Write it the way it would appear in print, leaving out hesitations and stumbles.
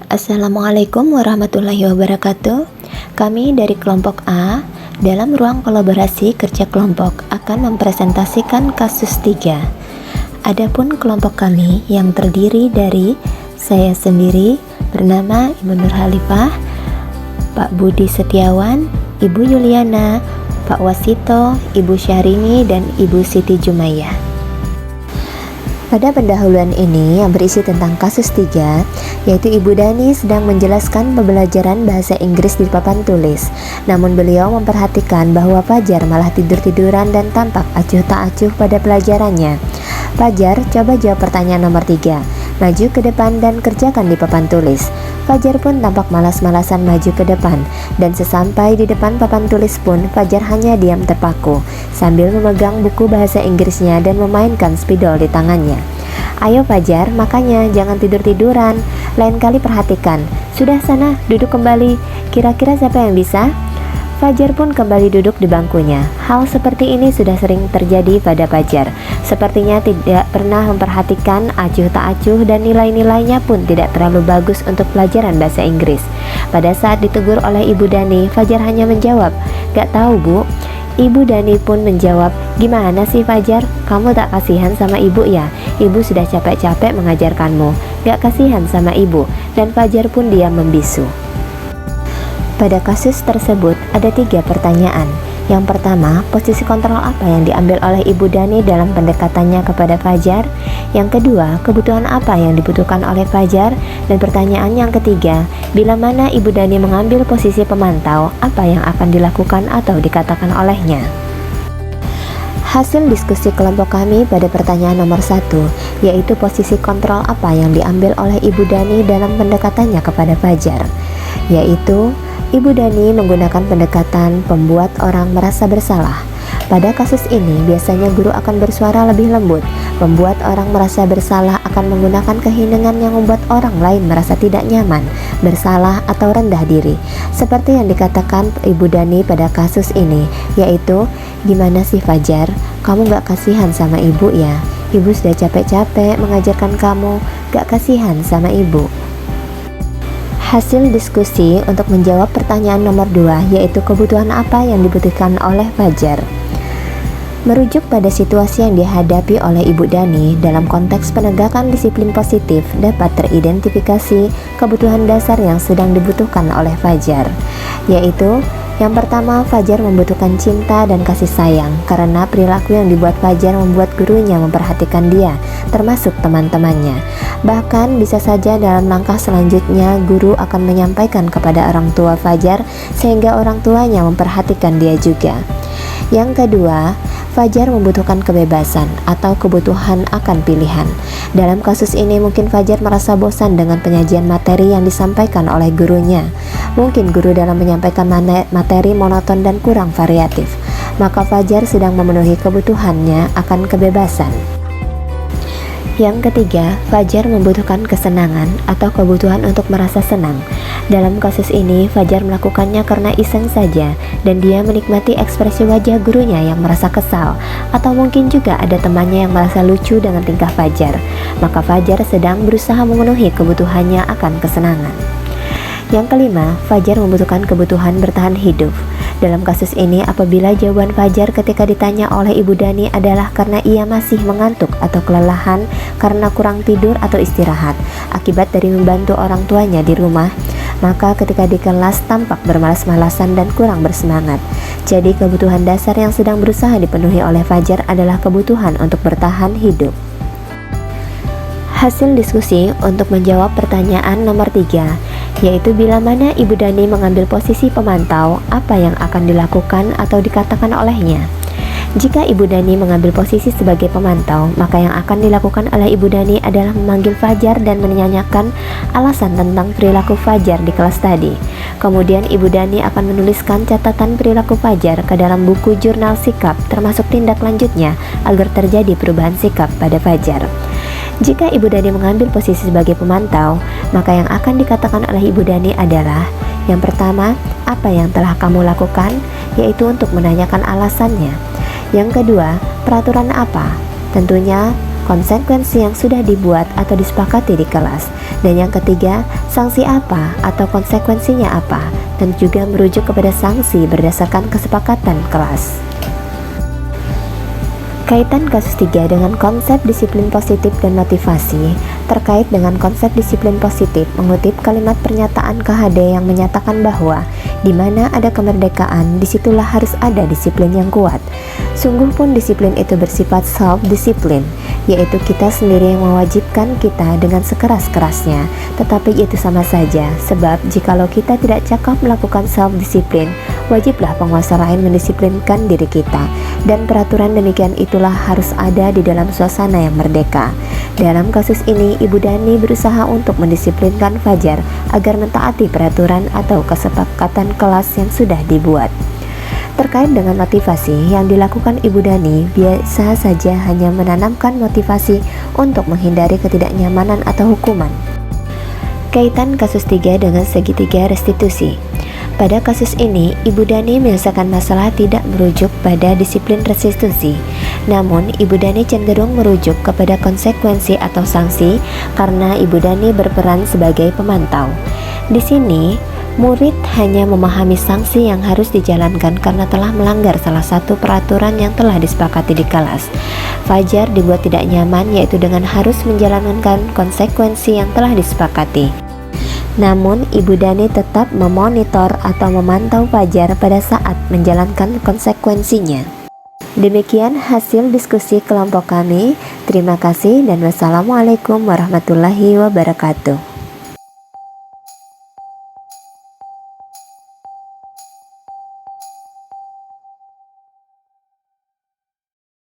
Assalamualaikum warahmatullahi wabarakatuh. Kami dari kelompok A dalam ruang kolaborasi kerja kelompok akan mempresentasikan kasus 3. Adapun kelompok kami yang terdiri dari saya sendiri bernama Ibu Nur Halifah, Pak Budi Setiawan, Ibu Yuliana, Pak Wasito, Ibu Syahrini, dan Ibu Siti Jumaiyah. Pada pendahuluan ini yang berisi tentang kasus 3, yaitu Ibu Dani sedang menjelaskan pembelajaran bahasa Inggris di papan tulis. Namun beliau memperhatikan bahwa Fajar malah tidur-tiduran dan tampak acuh tak acuh pada pelajarannya. Fajar, coba jawab pertanyaan nomor 3. Maju ke depan dan kerjakan di papan tulis. Fajar pun tampak malas-malasan maju ke depan, dan sesampai di depan papan tulis pun Fajar hanya diam terpaku sambil memegang buku bahasa Inggrisnya dan memainkan spidol di tangannya. Ayo Fajar, makanya jangan tidur-tiduran. Lain kali perhatikan. Sudah sana, duduk kembali. Kira-kira siapa yang bisa? Fajar pun kembali duduk di bangkunya. Hal seperti ini sudah sering terjadi pada Fajar. Sepertinya tidak pernah memperhatikan acuh tak acuh dan nilai-nilainya pun tidak terlalu bagus untuk pelajaran bahasa Inggris. Pada saat ditegur oleh Ibu Dani, Fajar hanya menjawab, "Gak tahu Bu." Ibu Dani pun menjawab, "Gimana sih Fajar? Kamu tak kasihan sama ibu ya? Ibu sudah capek-capek mengajarkanmu. Gak kasihan sama ibu." Dan Fajar pun diam membisu. Pada kasus tersebut ada 3 pertanyaan. Yang pertama, posisi kontrol apa yang diambil oleh Ibu Dani dalam pendekatannya kepada Fajar? Yang kedua, kebutuhan apa yang dibutuhkan oleh Fajar? Dan pertanyaan yang ketiga, bila mana Ibu Dani mengambil posisi pemantau, apa yang akan dilakukan atau dikatakan olehnya? Hasil diskusi kelompok kami pada pertanyaan nomor 1, yaitu posisi kontrol apa yang diambil oleh Ibu Dani dalam pendekatannya kepada Fajar, yaitu Ibu Dani menggunakan pendekatan pembuat orang merasa bersalah. Pada kasus ini, biasanya guru akan bersuara lebih lembut. Pembuat orang merasa bersalah akan menggunakan keheningan yang membuat orang lain merasa tidak nyaman, bersalah, atau rendah diri. Seperti yang dikatakan Ibu Dani pada kasus ini, yaitu, "Gimana sih Fajar? Kamu gak kasihan sama ibu ya? Ibu sudah capek-capek mengajarkan kamu, gak kasihan sama ibu." Hasil diskusi untuk menjawab pertanyaan nomor 2, yaitu kebutuhan apa yang dibutuhkan oleh Fajar. Merujuk pada situasi yang dihadapi oleh Ibu Dani dalam konteks penegakan disiplin positif, dapat teridentifikasi kebutuhan dasar yang sedang dibutuhkan oleh Fajar, yaitu yang pertama, Fajar membutuhkan cinta dan kasih sayang karena perilaku yang dibuat Fajar membuat gurunya memperhatikan dia, termasuk teman-temannya. Bahkan bisa saja dalam langkah selanjutnya guru akan menyampaikan kepada orang tua Fajar sehingga orang tuanya memperhatikan dia juga. Yang kedua, Fajar membutuhkan kebebasan atau kebutuhan akan pilihan. Dalam kasus ini mungkin Fajar merasa bosan dengan penyajian materi yang disampaikan oleh gurunya. Mungkin guru dalam menyampaikan materi monoton dan kurang variatif. Maka Fajar sedang memenuhi kebutuhannya akan kebebasan. Yang ketiga, Fajar membutuhkan kesenangan atau kebutuhan untuk merasa senang. Dalam kasus ini, Fajar melakukannya karena iseng saja dan dia menikmati ekspresi wajah gurunya yang merasa kesal, atau mungkin juga ada temannya yang merasa lucu dengan tingkah Fajar. Maka Fajar sedang berusaha memenuhi kebutuhannya akan kesenangan. Yang kelima, Fajar membutuhkan kebutuhan bertahan hidup. Dalam kasus ini, apabila jawaban Fajar ketika ditanya oleh Ibu Dani adalah karena ia masih mengantuk atau kelelahan karena kurang tidur atau istirahat akibat dari membantu orang tuanya di rumah, maka ketika di kelas tampak bermalas-malasan dan kurang bersemangat. Jadi kebutuhan dasar yang sedang berusaha dipenuhi oleh Fajar adalah kebutuhan untuk bertahan hidup. Hasil diskusi untuk menjawab pertanyaan nomor 3, yaitu bila mana Ibu Dani mengambil posisi pemantau, apa yang akan dilakukan atau dikatakan olehnya. Jika Ibu Dani mengambil posisi sebagai pemantau, maka yang akan dilakukan oleh Ibu Dani adalah memanggil Fajar dan menanyakan alasan tentang perilaku Fajar di kelas tadi. Kemudian Ibu Dani akan menuliskan catatan perilaku Fajar ke dalam buku jurnal sikap, termasuk tindak lanjutnya agar terjadi perubahan sikap pada Fajar. Jika Ibu Dani mengambil posisi sebagai pemantau, maka yang akan dikatakan oleh Ibu Dani adalah, yang pertama, apa yang telah kamu lakukan, yaitu untuk menanyakan alasannya. Yang kedua, peraturan apa? Tentunya konsekuensi yang sudah dibuat atau disepakati di kelas. Dan yang ketiga, sanksi apa atau konsekuensinya apa, dan juga merujuk kepada sanksi berdasarkan kesepakatan kelas. Kaitan kasus 3 dengan konsep disiplin positif dan motivasi. Terkait dengan konsep disiplin positif, mengutip kalimat pernyataan KHD yang menyatakan bahwa di mana ada kemerdekaan, disitulah harus ada disiplin yang kuat. Sungguh pun disiplin itu bersifat self-disiplin, yaitu kita sendiri yang mewajibkan kita dengan sekeras-kerasnya. Tetapi itu sama saja, sebab jikalau kita tidak cakap melakukan self-disiplin, wajiblah penguasa lain mendisiplinkan diri kita. Dan peraturan demikian itulah harus ada di dalam suasana yang merdeka. Dalam kasus ini, Ibu Dani berusaha untuk mendisiplinkan Fajar agar mentaati peraturan atau kesepakatan kelas yang sudah dibuat. Terkait dengan motivasi yang dilakukan Ibu Dani, biasa saja hanya menanamkan motivasi untuk menghindari ketidaknyamanan atau hukuman. Kaitan kasus 3 dengan segitiga restitusi. Pada kasus ini, Ibu Dani menyelesaikan masalah tidak merujuk pada disiplin restitusi. Namun, Ibu Dani cenderung merujuk kepada konsekuensi atau sanksi karena Ibu Dani berperan sebagai pemantau. Di sini, murid hanya memahami sanksi yang harus dijalankan karena telah melanggar salah satu peraturan yang telah disepakati di kelas. Fajar dibuat tidak nyaman, yaitu dengan harus menjalankan konsekuensi yang telah disepakati. Namun, Ibu Dani tetap memonitor atau memantau Fajar pada saat menjalankan konsekuensinya. Demikian hasil diskusi kelompok kami. Terima kasih dan wassalamualaikum warahmatullahi wabarakatuh.